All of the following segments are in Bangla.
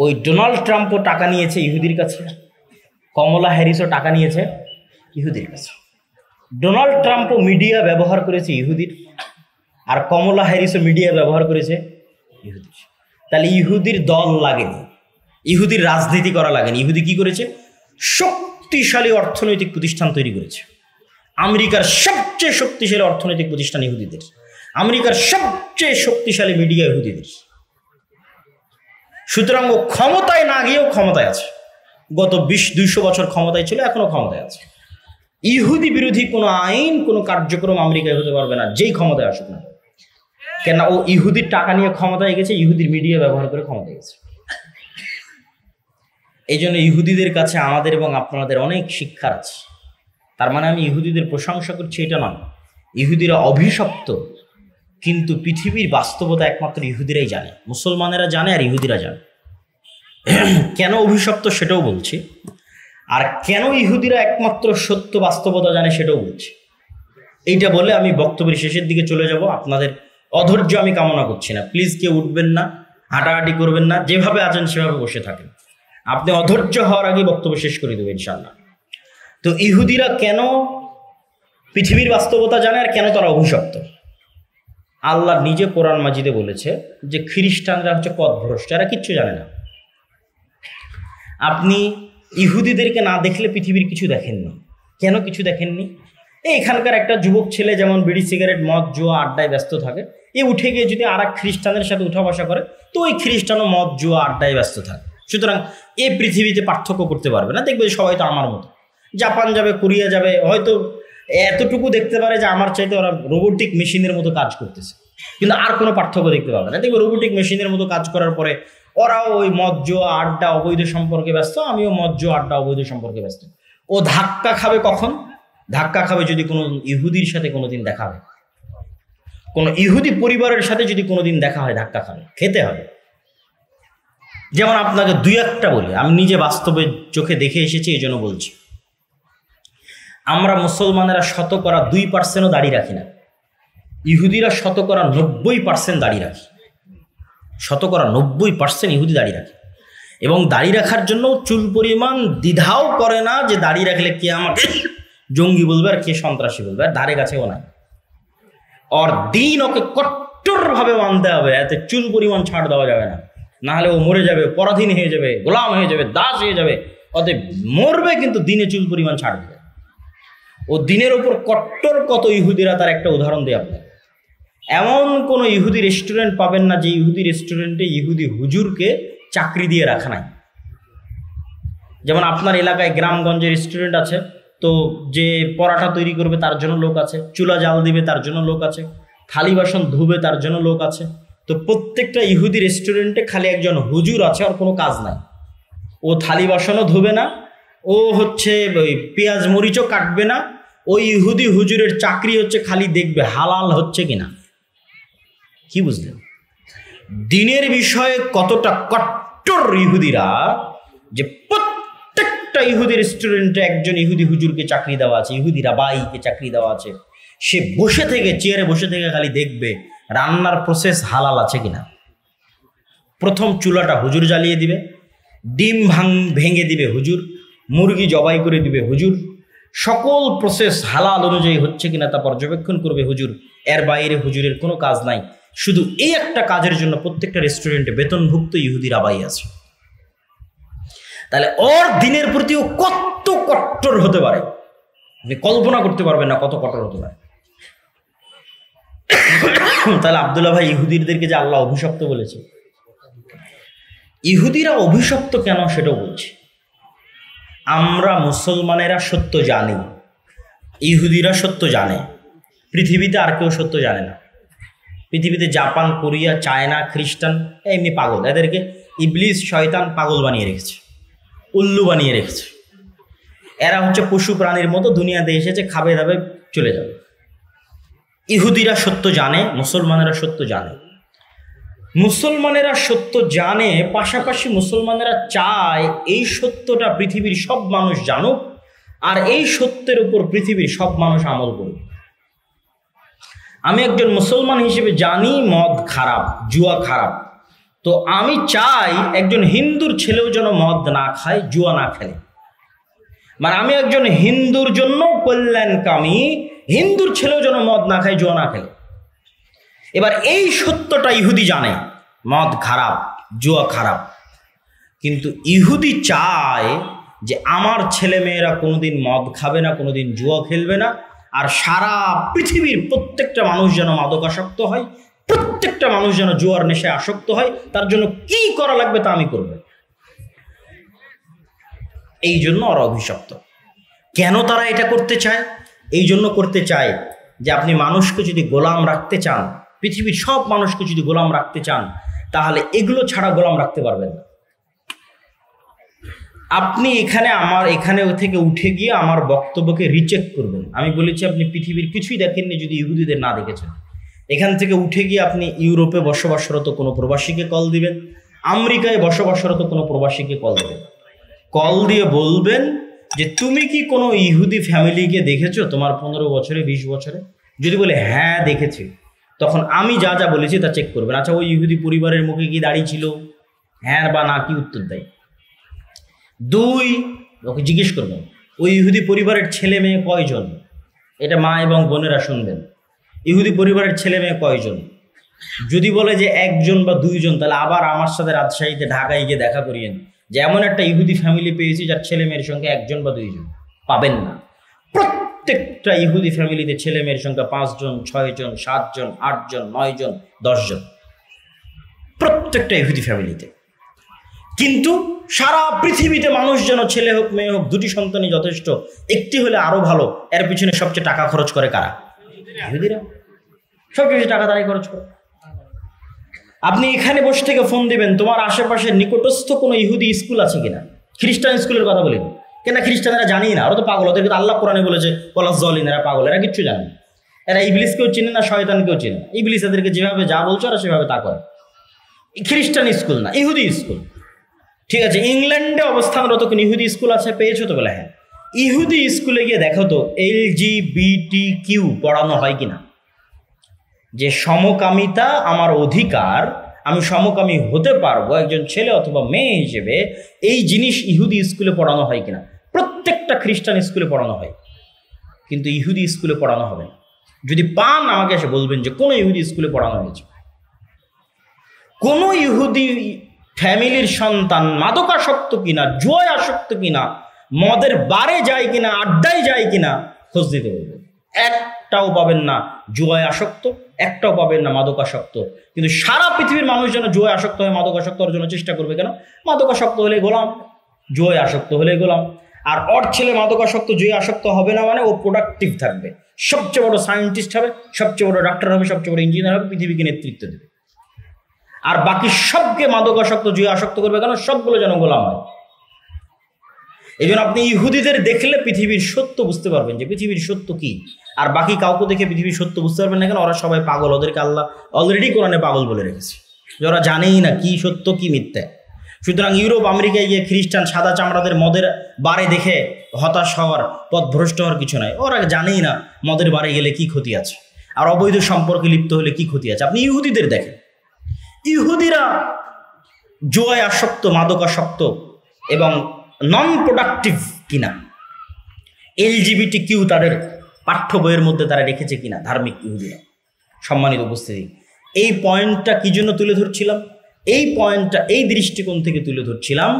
ওই ডোনাল্ড ট্রাম্পও টাকা নিয়েছে ইহুদির কাছে, কমলা হ্যারিসও টাকা নিয়েছে ইহুদির কাছে। ডোনাল্ড ট্রাম্পও মিডিয়া ব্যবহার করেছে ইহুদির, আর কমলা হ্যারিসও মিডিয়া ব্যবহার করেছে ইহুদির। তাহলে ইহুদির দল লাগেনি, ইহুদির রাজনীতি করা লাগেনি। ইহুদি কি করেছে? শক্তিশালী অর্থনৈতিক প্রতিষ্ঠান তৈরি করেছে। আমেরিকার সবচেয়ে শক্তিশালী অর্থনৈতিক প্রতিষ্ঠান ইহুদিদের, আমেরিকার সবচেয়ে শক্তিশালী মিডিয়া ইহুদিদের। সুতরাং ও ক্ষমতায় না গিয়েও ক্ষমতায় আছে। গত ২০-২০০ বছর ক্ষমতায় ছিল, এখনো ক্ষমতায় আছে। ইহুদি বিরোধী কোনো আইন, কোনো কার্যক্রম আমেরিকায় হতে পারবে না, যেই ক্ষমতায় আসুক না। কেন? ও ইহুদির টাকা নিয়ে ক্ষমতায় গেছে, ইহুদির মিডিয়া ব্যবহার করে ক্ষমতায় গেছে। এই জন্য ইহুদিদের কাছে আমাদের এবং আপনাদের অনেক শিক্ষার আছে। তার মানে আমি ইহুদিদের প্রশংসা করছি এটা নয়। ইহুদিরা অভিশপ্ত, কিন্তু পৃথিবীর বাস্তবতা একমাত্র ইহুদিরাই জানে, মুসলমানেরা জানে আর ইহুদিরা জানে। কেন অভিশপ্ত সেটাও বলছি, আর কেন ইহুদিরা একমাত্র সত্য বাস্তবতা জানে সেটাও বলছি। এইটা বলে আমি বক্তব্যের শেষের দিকে চলে যাব। আপনাদের অধৈর্য আমি কামনা করছি না, প্লিজ কেউ উঠবেন না, হাঁটাহাঁটি করবেন না, যেভাবে আছেন সেভাবে বসে থাকেন। আপনি অধৈর্য হওয়ার আগে বক্তব্য শেষ করে দেবেন ইনশাআল্লাহ। তো ইহুদিরা কেন পৃথিবীর বাস্তবতা জানে আর কেন তারা অভিশপ্ত? আল্লাহ নিজে কোরআন মাজিদে বলেছে যে খ্রিস্টানরা হচ্ছে পথভ্রষ্ট, এরা কিচ্ছু জানে না। আপনি ইহুদিদেরকে না দেখলে পৃথিবীর কিছু দেখেননি। কেন কিছু দেখেননি? এখানকার একটা যুবক ছেলে যেমন বিড়ি সিগারেট মদ জুয়া আড্ডায় ব্যস্ত থাকে, এ উঠে গিয়ে যদি আর এক খ্রিস্টানের সাথে উঠা বসা করে, তো ওই খ্রিস্টানও মদ জুয়া আড্ডায় ব্যস্ত থাকে। সুতরাং এই পৃথিবীতে পার্থক্য করতে পারবে না। দেখবে সবাই তো আমার মতো, জাপান যাবে, কোরিয়া যাবে, হয়তো এতটুকু দেখতে পারে যে আমার চাইতে ওরা রোবোটিক মেশিনের মতো কাজ করতেছে, কিন্তু আর কোনো পার্থক্য দেখতে পাবে না। দেখবে রোবোটিক মেশিনের মতো কাজ করার পরে ওরাও ওই মদ জুয়া আড্ডা অবৈধ সম্পর্কে ব্যস্ত, আমিও মদ জুয়া আড্ডা অবৈধ সম্পর্কে ব্যস্ত। ও ধাক্কা খাবে কখন? ধাক্কা খাবে যদি কোনো ইহুদির সাথে কোনোদিন দেখা হয়, কোনো ইহুদি পরিবারের সাথে যদি কোনোদিন দেখা হয়, ধাক্কা খাবে, খেতে হবে। যেমন আপনাকে দুই একটা বলি, আমি নিজে বাস্তবে চোখে দেখে এসেছি, এই জন্য বলছি। আমরা মুসলমানেরা 2% দাড়ি রাখি না, ইহুদিরা 90% দাড়ি রাখি। 90% ইহুদি দাড়ি রাখে, এবং দাড়ি রাখার জন্য চুল পরিমাণ দ্বিধাও করে না যে দাড়ি রাখলে কে আমাকে জঙ্গি বলবে আর কে সন্ত্রাসী বলবে, আর ধারে কাছেও নাই। ওর দিন ওকে কট্টরভাবে মানতে হবে, এতে চুল পরিমাণ ছাড় দেওয়া যাবে না, নাহলে ও মরে যাবে, পরাধীন হয়ে যাবে, গোলাম হয়ে যাবে, দাস হয়ে যাবে। অতএব মরবে কিন্তু দিনে চুল পরিমাণ ছাড় দেবে। ও দিনের ওপর কট্টর কত ইহুদিরা, তার একটা উদাহরণ দেয় আপনাকে। এমন কোনো ইহুদি রেস্টুরেন্ট পাবেন না যে ইহুদি রেস্টুরেন্টে ইহুদি হুজুরকে চাকরি দিয়ে রাখা নাই। যেমন আপনার এলাকায় গ্রামগঞ্জে রেস্টুরেন্ট আছে, তো যে পরাঠা তৈরি করবে তার জন্য লোক আছে, চুলা জাল দিবে তার জন্য লোক আছে, থালি বাসন ধুবে তার জন্য লোক আছে। তো প্রত্যেকটা ইহুদি রেস্টুরেন্টে খালি একজন হুজুর আছে, আর কোনো কাজ নাই। ও থালি বাসনও ধুবে না, ও হচ্ছে ওই পেঁয়াজ মরিচও কাটবে না। ওই ইহুদি হুজুরের চাকরি হচ্ছে খালি দেখবে হালাল হচ্ছে কিনা। কি বুঝলেন? দিনের বিষয়ে কতটা কট্টর ইহুদিরা, যে প্রত্যেকটা ইহুদি রেস্টুরেন্টে একজন ইহুদি হুজুরকে চাকরি দেওয়া আছে, ইহুদি রাবাইকে চাকরি দেওয়া আছে। সে বসে থেকে, চেয়ারে বসে থেকে খালি দেখবে রান্নার প্রসেস হালাল আছে কিনা। প্রথম চুলাটা হুজুর জ্বালিয়ে দিবে, ডিম ভেঙে দিবে হুজুর, মুরগি জবাই করে দিবে হুজুর, সকল প্রসেস হালাল অনুযায়ী হচ্ছে কিনা তা পর্যবেক্ষণ করবে হুজুর। এর বাইরে হুজুরের কোনো কাজ নাই। শুধু এই একটা কাজের জন্য প্রত্যেকটা রেস্টুরেন্টে বেতনভুক্ত ইহুদি রাবাই আছে। তাহলে ওর দিনের প্রতিও কত কট্টর হতে পারে, আপনি কল্পনা করতে পারবেন না কত কট্টর হতে পারে। তাহলে আব্দুল্লাহ ভাই, ইহুদিদেরকে যে আল্লাহ অভিশপ্ত বলেছে, ইহুদিরা অভিশপ্ত কেন সেটাও বলছি। আমরা মুসলমানেরা সত্য জানি, ইহুদিরা সত্য জানে। পৃথিবীতে আর কেউ সত্য জানে না। পৃথিবীতে জাপান, কোরিয়া, চায়না, খ্রিস্টান এমনি পাগল। এদেরকে ইবলিস শয়তান পাগল বানিয়ে রেখেছে, উল্লু বানিয়ে রেখেছে। এরা হচ্ছে পশু প্রাণীর মতো, দুনিয়াতে এসেছে, খাবে দাবে চলে যাবে। ইহুদিরা সত্য জানে, মুসলমানেরা সত্য জানে। মুসলমানেরা সত্য জানে, পাশাপাশি মুসলমানেরা চায় এই সত্যটা পৃথিবীর সব মানুষ জানুক, আর এই সত্যের উপর পৃথিবীর সব মানুষ আমল করুক। আমি একজন মুসলমান হিসেবে জানি মদ খারাপ, জুয়া খারাপ, তো আমি চাই একজন হিন্দুর ছেলেও যেন মদ না খায়, জুয়া না খেলে। মানে আমি একজন হিন্দুর জন্য কল্যাণকামী, হিন্দুর ছেলেও যেন মদ না খায়, জুয়া না খেলে। এবার এই সত্যটা ইহুদি জানে, মদ খারাপ, জুয়া খারাপ, কিন্তু ইহুদি চায় যে আমার ছেলে মেয়েরা কোনোদিন মদ খাবে না, কোনোদিন জুয়া খেলবে না, আর সারা পৃথিবীর প্রত্যেকটা মানুষ যেন মাদকাসক্ত হয়, প্রত্যেকটা মানুষ যেন জুয়ার নেশায় আসক্ত হয়। তার জন্য কি করা লাগবে তা আমি করব। এই জন্য ওরা অভিশপ্ত। কেন তারা এটা করতে চায়? এই জন্য করতে চায় যে আপনি মানুষকে যদি গোলাম রাখতে চান, পৃথিবীর সব মানুষকে যদি গোলাম রাখতে চান, তাহলে এগুলো ছাড়া গোলাম রাখতে পারবেন না। আপনি এখানে থেকে উঠে গিয়ে আমার বক্তব্যকে রিচেক করবেন। আমি বলেছি আপনি পৃথিবীর কিছুই দেখেননি যদি ইহুদিদের না দেখেছেন। এখান থেকে উঠে গিয়ে আপনি ইউরোপে বসবাসরত কোনো প্রবাসীকে কল দিবেন, আমেরিকায় বসবাসরত কোনো প্রবাসীকে কল দিবেন। কল দিয়ে বলবেন যে তুমি কি কোনো ইহুদি ফ্যামিলিকে দেখেছো তোমার 15 বছরে 20 বছরে? যদি বলে হ্যাঁ দেখেছি, তখন আমি যা যা বলেছি তা চেক করবেন। আচ্ছা, ওই ইহুদি পরিবারের মুখে কি দাড়ি ছিল? হ্যাঁ বা না কি উত্তর দেয়। 2, ওকে জিজ্ঞেস করবেন ওই ইহুদি পরিবারের ছেলে মেয়ে কয়জন? এটা মা এবং বোনেরা শুনবেন। ইহুদি পরিবারের ছেলে মেয়ে কয়জন? যদি বলে যে 1 জন বা 2 জন, তাহলে আবার আমার সাথে রাজশাহীতে ঢাকায় গিয়ে দেখা করিয়েন যে এমন একটা ইহুদি ফ্যামিলি পেয়েছি যার ছেলে মেয়ের সংখ্যা 1 জন বা 2 জন। পাবেন না। প্রত্যেকটা ইহুদি ফ্যামিলিতে ছেলে মেয়ের সংখ্যা 5 জন, 6 জন, 7 জন, 8 জন, 9 জন, 10 জন, প্রত্যেকটা ইহুদি ফ্যামিলিতে। কিন্তু সারা পৃথিবীতে মানুষ যেন ছেলে হোক মেয়ে হোক 2টি সন্তানই যথেষ্ট, একটি হলে আরো ভালো, এর পিছনে সবচেয়ে টাকা খরচ করে কারা? ইহুদিরা। সবচেয়ে টাকা তারাই খরচ করে। আপনি এখানে বসে থেকে ফোন দিবেন, তোমার আশেপাশে নিকটস্থ কোনো ইহুদি স্কুল আছে কিনা? খ্রিস্টান স্কুলের কথা বলি কেন, খ্রিস্টানেরা জানি না, ওরা তো পাগল। ওদেরকে আল্লাহ কোরআনে বলেছে কলাস জলিন, এরা পাগল, এরা কিচ্ছু জানে না। এরা ইবলিসকেও চিনে না, শয়তানকেও চিনে না। ইবলিস এদেরকে যেভাবে যা বলছে ওরা সেভাবে তা করে। খ্রিস্টান স্কুল না, ইহুদি স্কুল। ঠিক আছে, ইংল্যান্ডে অবস্থানরত কোন ইহুদি স্কুল আছে? পেয়েছো তো? বলে হ্যাঁ। ইহুদি স্কুলে গিয়ে দেখো তো LGBTQ পড়ানো হয় কিনা। যে সমকামিতা আমার অধিকার, আমি সমকামী হতে পারবো একজন ছেলে অথবা মেয়ে হিসেবে, এই জিনিস ইহুদি স্কুলে পড়ানো হয় কিনা? প্রত্যেকটা খ্রিস্টান স্কুলে পড়ানো হয়, কিন্তু ইহুদি স্কুলে পড়ানো হবে না। যদি পান আমাকে এসে বলবেন যে কোনো ইহুদি স্কুলে পড়ানো হয়েছে। কোনো ইহুদি ফ্যামিলির সন্তান মাদকাসক্ত কিনা, জুয়ায় আসক্ত কিনা, মদের বারে যায় কিনা, আড্ডায় যায় কিনা খোঁজ দিতে বলবে। একটাও পাবেন না জুয়ায় আসক্ত, একটাও পাবেন না মাদকাসক্ত। কিন্তু সারা পৃথিবীর মানুষ যেন জুয়ায় আসক্ত হয়, মাদকাসক্ত হওয়ার জন্য চেষ্টা করবে। কেন? মাদকাসক্ত হলে গোলাম, জুয়ায় আসক্ত হলে গোলাম। আর ওর ছেলে মাদকাসক্ত, জুয়ে আসক্ত হবে না মানে ও প্রোডাক্টিভ থাকবে, সবচেয়ে বড় সায়েন্টিস্ট হবে, সবচেয়ে বড় ডাক্তার হবে, সবচেয়ে বড় ইঞ্জিনিয়ার হবে, পৃথিবীকে নেতৃত্ব দেবে। আর বাকি সবকে মাদকাসক্ত, জুয়ে আসক্ত করবে। কেন? সবগুলো যেন গোলাম হয়। এই জন্য আপনি ইহুদিদের দেখলে পৃথিবীর সত্য বুঝতে পারবেন যে পৃথিবীর সত্য কি। আর বাকি কাউকে দেখে পৃথিবীর সত্য বুঝতে পারবেন না। কেন? ওরা সবাই পাগল। ওদেরকে আল্লাহ অলরেডি কোরআনে পাগল বলে রেখেছে, যে ওরা জানেই না কি সত্য কি মিথ্যা। সুতরাং ইউরোপ আমেরিকায় গিয়ে খ্রিস্টান সাদা চামড়াদের মদের বারে দেখে হতাশ হওয়ার, পথভ্রষ্ট হওয়ার কিছু নাই। ওরা জানেই না মদের বারে গেলে কি ক্ষতি আছে, আর অবৈধ সম্পর্কে লিপ্ত হলে কি ক্ষতি আছে। আপনি ইহুদিদের দেখেন, ইহুদিরা জুয়ায় আসক্ত, মাদকাসক্ত এবং নন প্রোডাক্টিভ কিনা, LGBTQ তাদের পাঠ্য বইয়ের মধ্যে তারা রেখেছে কিনা ধার্মিক ইহুদিরা। সম্মানিত উপস্থিতি, এই পয়েন্টটা কি জন্য তুলে ধরছিলাম? এই পয়েন্টটা এই দৃষ্টিকোণ থেকে তুলে ধরছিলাম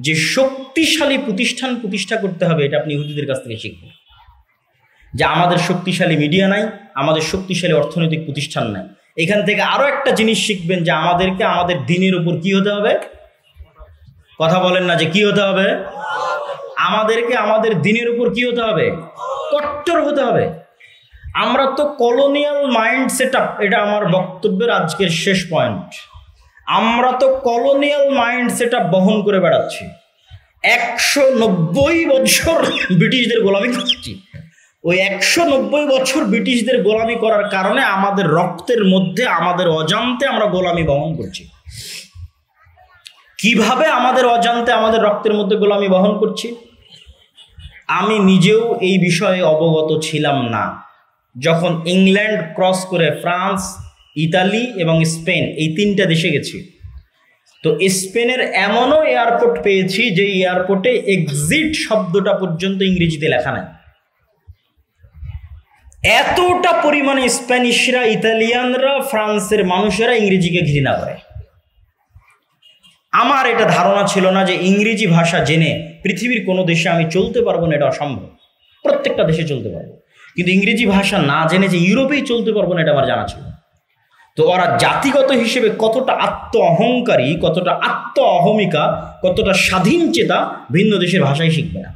যে শক্তিশালী প্রতিষ্ঠান প্রতিষ্ঠা করতে হবে, এটা আপনি ইহুদিদের কাছ থেকে শিখবেন। যে আমাদের শক্তিশালী মিডিয়া নাই, আমাদের শক্তিশালী অর্থনৈতিক প্রতিষ্ঠান নাই। এখান থেকে আরো একটা জিনিস শিখবেন যে আমাদেরকে আমাদের দিনের উপর কি হতে হবে? কথা বলেন না যে কি হতে হবে? আমাদেরকে আমাদের দিনের উপর কি হতে হবে? কট্টর হতে হবে। আমরা তো কলোনিয়াল মাইন্ড সেটআপ, এটা আমার বক্তব্যের আজকের শেষ পয়েন্ট। আমরা তো কলোনিয়াল মাইন্ড সেটআপ বহন করে বেড়াচ্ছি। 190 বছর ব্রিটিশদের গোলামি করছি। ওই 190 বছর ব্রিটিশদের গোলামি করার কারণে আমাদের রক্তের মধ্যে, আমাদের অজান্তে আমরা গোলামি বহন করছি। কিভাবে আমাদের অজান্তে আমাদের রক্তের মধ্যে গোলামি বহন করছি? আমি নিজেও এই বিষয়ে অবগত ছিলাম না। যখন ইংল্যান্ড ক্রস করে ফ্রান্স, ইতালি এবং স্পেন, এই 3টা দেশে গেছি, তো স্পেনের এমনও এয়ারপোর্ট পেয়েছি যে এয়ারপোর্টে এক্সিট শব্দটা পর্যন্ত ইংরেজিতে লেখা নাই। এতটা পরিমাণে স্প্যানিশরা, ইতালিয়ানরা, ফ্রান্সের মানুষেরা ইংরেজিকে ঘৃণা করে। আমার এটা ধারণা ছিল না যে ইংরেজি ভাষা জেনে পৃথিবীর কোনো দেশে আমি চলতে পারবো না, এটা অসম্ভব। প্রত্যেকটা দেশে চলতে পারবো, কিন্তু ইংরেজি ভাষা না জেনে যে ইউরোপেই চলতে পারবো না, এটা আমার জানা ছিল। তো ওরা জাতিগত হিসেবে কতটা আত্ম অহংকারী, কতটা আত্ম অহমিকা, কতটা স্বাধীন চেতা, ভিন্ন দেশের ভাষাই শিখবে না।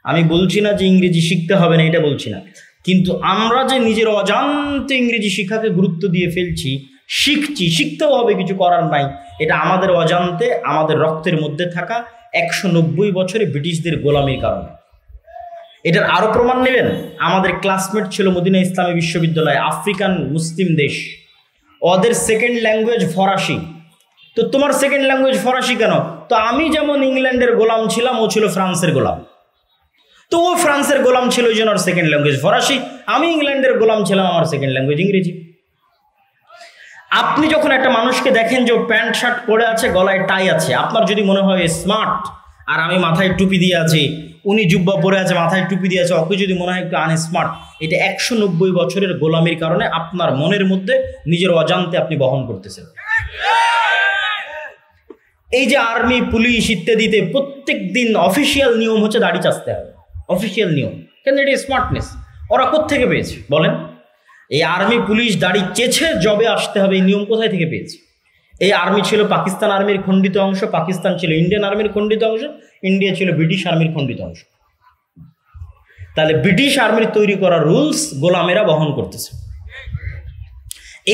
আমি বলছি না যে ইংরেজি শিখতে হবে না, এটা বলছি না, কিন্তু আমরা যে নিজের অজান্তে ইংরেজি শিক্ষাকে গুরুত্ব দিয়ে ফেলছি, শিখছি, শিখতেও হবে, কিছু করার নাই, এটা আমাদের অজান্তে, আমাদের রক্তের মধ্যে থাকা 190 বছরে ব্রিটিশদের গোলামির কারণে। এটার আরো প্রমাণ নেবেন, আমাদের ক্লাসমেট ছিল মদিনা ইসলামী বিশ্ববিদ্যালয়ে, আফ্রিকান মুসলিম দেশ, ওদের সেকেন্ড ল্যাঙ্গুয়েজ ফরাসি। তো তোমার সেকেন্ড ল্যাঙ্গুয়েজ ফরাসি কেন? তো আমি যেমন ইংল্যান্ডের গোলাম ছিলাম, ও ছিল ফ্রান্সের গোলাম। তো ও ফ্রান্সের গোলাম ছিল, ওই জন্য ওর সেকেন্ড ল্যাঙ্গুয়েজ ফরাসি। আমি ইংল্যান্ডের গোলাম ছিলাম, আমার সেকেন্ড ল্যাঙ্গুয়েজ ইংরেজি। আপনি যখন একটা মানুষকে দেখেন যে ও প্যান্ট শার্ট পরে আছে, গলায় টাই আছে, আপনার যদি মনে হয় স্মার্ট, আর আমি মাথায় টুপি দিয়ে আছি, উনি জুব্বা পরে আছে, মাথায় টুপি দিয়ে আছে, ওকে যদি মনে হয় একটু আনস্মার্ট, এটা 190 বছরের গোলামির কারণে আপনার মনের মধ্যে নিজের অজান্তে আপনি বহন করতেছেন। এই যে আর্মি, পুলিশ ইত্যাদিতে প্রত্যেক দিন অফিসিয়াল নিয়ম হচ্ছে দাড়ি চাচতে হবে, অফিসিয়াল নিয়ম। কেন? এটা স্মার্টনেস। ওরা কোত্থেকে পেয়েছে বলেন? এই আর্মি পুলিশ দাড়ি চেছে জবে আসতে হবে, এই নিয়ম কোথায় থেকে পেয়েছে? এই আর্মি ছিল পাকিস্তান আর্মির খণ্ডিত অংশ, পাকিস্তান ছিল ইন্ডিয়ান আর্মির খণ্ডিত অংশ, ইন্ডিয়া ছিল ব্রিটিশ আর্মির খণ্ডিত অংশ। তাহলে ব্রিটিশ আর্মির তৈরি করা রুলস গোলামেরা বহন করতেছে।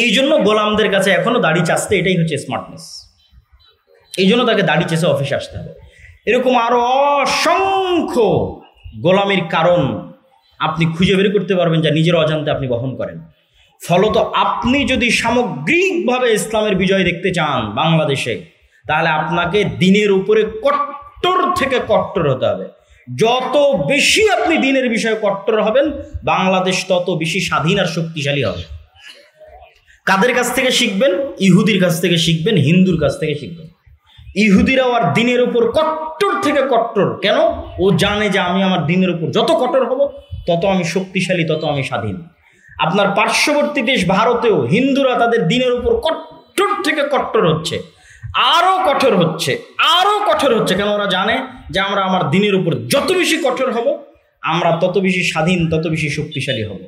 এই জন্য গোলামদের কাছে এখনো দাড়ি চাচতে, এটাই হচ্ছে স্মার্টনেস। এই জন্য তাকে দাড়ি চেষে অফিসে আসতে হবে। এরকম আরো অসংখ্য গোলামির কারণ আপনি খুঁজে বের করতে পারবেন, যা নিজের অজান্তে আপনি বহন করেন। ফলত আপনি যদি সামগ্রিকভাবে ইসলামের বিজয় দেখতে চান বাংলাদেশে, তাহলে আপনাকে দিনের উপরে কট্টর থেকে কট্টর হতে হবে। যত বেশি আপনি দিনের বিষয়ে কট্টর হবেন, বাংলাদেশ তত বেশি স্বাধীন আর শক্তিশালী হবে। কাদের কাছ থেকে শিখবেন? ইহুদির কাছ থেকে শিখবেন, হিন্দুর কাছ থেকে শিখবেন। ইহুদিরাও আর দিনের উপর কট্টর থেকে কট্টর। কেন? ও জানে যে আমি আমার দিনের উপর যত কঠোর হব, তত আমি শক্তিশালী, তত আমি স্বাধীন। আপনার পার্শ্ববর্তী দেশ ভারতেও হিন্দুরা তাদের দিনের উপর কট্টর থেকে কট্টর হচ্ছে, আরো কঠোর হচ্ছে, আরো কঠোর হচ্ছে। কেন? ওরা জানে যে আমরা আমার দিনের উপর যত বেশি কঠোর হব, আমরা তত বেশি স্বাধীন, তত বেশি শক্তিশালী হব।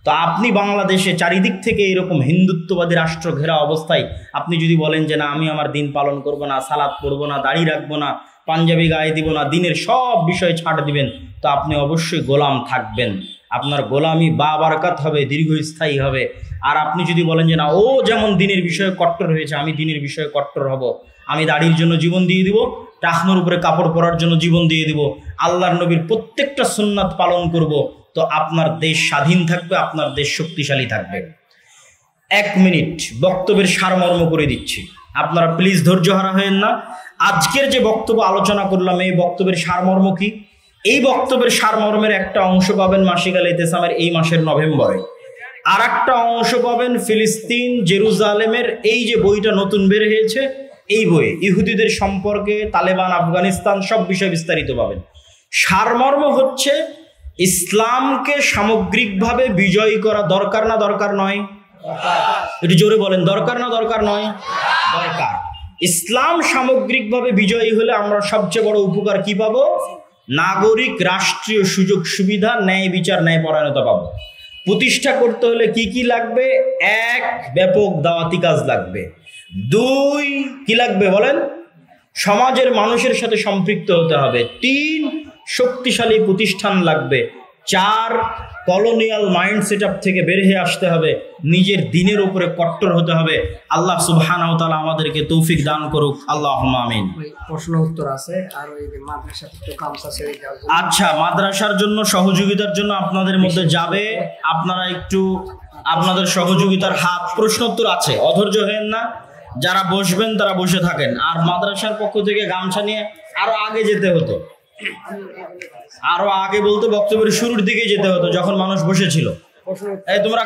তো আপনি বাংলাদেশে চারিদিক থেকে এরকম হিন্দুত্ববাদী রাষ্ট্র ঘেরা অবস্থায় আপনি যদি বলেন যে না, আমি আমার দিন পালন করব না, সালাত পড়বো না, দাড়ি রাখবো না, পাঞ্জাবি গায়ে দিব না, দিনের সব বিষয়ে ছাড় দিবেন, তো আপনি অবশ্যই গোলাম থাকবেন। আপনার গোলামি বাবারকাত হবে, দীর্ঘস্থায়ী হবে। আর আপনি যদি বলেন যে না, ও যেমন দিনের বিষয়ে কট্টর হয়েছে, আমি দিনের বিষয়ে কট্টর হব, আমি দাড়ির জন্য জীবন দিয়ে দিব, টাকনোর উপরে কাপড় পরার জন্য জীবন দিয়ে দিব, আল্লাহর নবীর প্রত্যেকটা সুন্নাত পালন করব, তো আপনার দেশ স্বাধীন থাকবে, আপনার দেশ শক্তিশালী থাকবে। 1 মিনিট বক্তব্যের সারমর্ম করে দিচ্ছি, আপনারা প্লিজ ধৈর্য হারা হয়েন না। আজকের যে বক্তব্য আলোচনা করলাম, এই বক্তব্যের সারমর্ম কি? এই বক্তব্যের সারমর্মের একটা অংশ পাবেন মাসিক আল ইতিসামের এই মাসের নভেম্বরে, আর একটা অংশ পাবেন ফিলিস্তিন, জেরুজালেমের এই যে বইটা নতুন বের হয়েছে, এই বইয়ে ইহুদিদের সম্পর্কে, তালেবান, আফগানিস্তান সব বিষয় বিস্তারিত পাবেন। সারমর্ম হচ্ছে ইসলামকে সামগ্রিকভাবে বিজয়ী করা দরকার না দরকার নয়? একটু জোরে বলেন, দরকার না দরকার নয়? দরকার। ইসলাম সামগ্রিকভাবে বিজয়ী হলে আমরা সবচেয়ে বড় উপকার কি পাবো? নাগরিক রাষ্ট্রীয় সুযোগ সুবিধা, ন্যায় বিচার, ন্যায় পরায়ণতা পাবো। প্রতিষ্ঠা করতে হলে কি কি লাগবে? 1, ব্যাপক দাওয়াতি কাজ লাগবে। 2, কি লাগবে বলেন? সমাজের মানুষের সাথে সম্পৃক্ত হতে হবে। 3, শক্তিশালী প্রতিষ্ঠান লাগবে। 4, কলোনিয়াল মাইন্ড সেটআপ থেকে বের হয়ে আসতে হবে, নিজের দিনের উপরে কট্টর হতে হবে। আল্লাহ সুবহানাহু ওয়া তাআলা আমাদেরকে তৌফিক দান করুক, আল্লাহুম্মা আমিন। প্রশ্ন উত্তর আছে আর ওই মাদ্রাসা থেকে কামসা ছেড়ে দাও। আচ্ছা, মাদ্রাসার জন্য সহযোগিতার জন্য আপনাদের মধ্যে যাবে, আপনারা একটু আপনাদের সহযোগিতার হাত। প্রশ্ন উত্তর আছে, অধৈর্য হবেন না, যারা বসবেন তারা বসে থাকেন। আর মাদ্রাসার পক্ষ থেকে গামছা নিয়ে আরো আগে যেতে হতো, আরো আগে বলতে বক্তব্যের শুরুর দিকে যেতে হতো, যখন মানুষ বসেছিল। এই তোমরা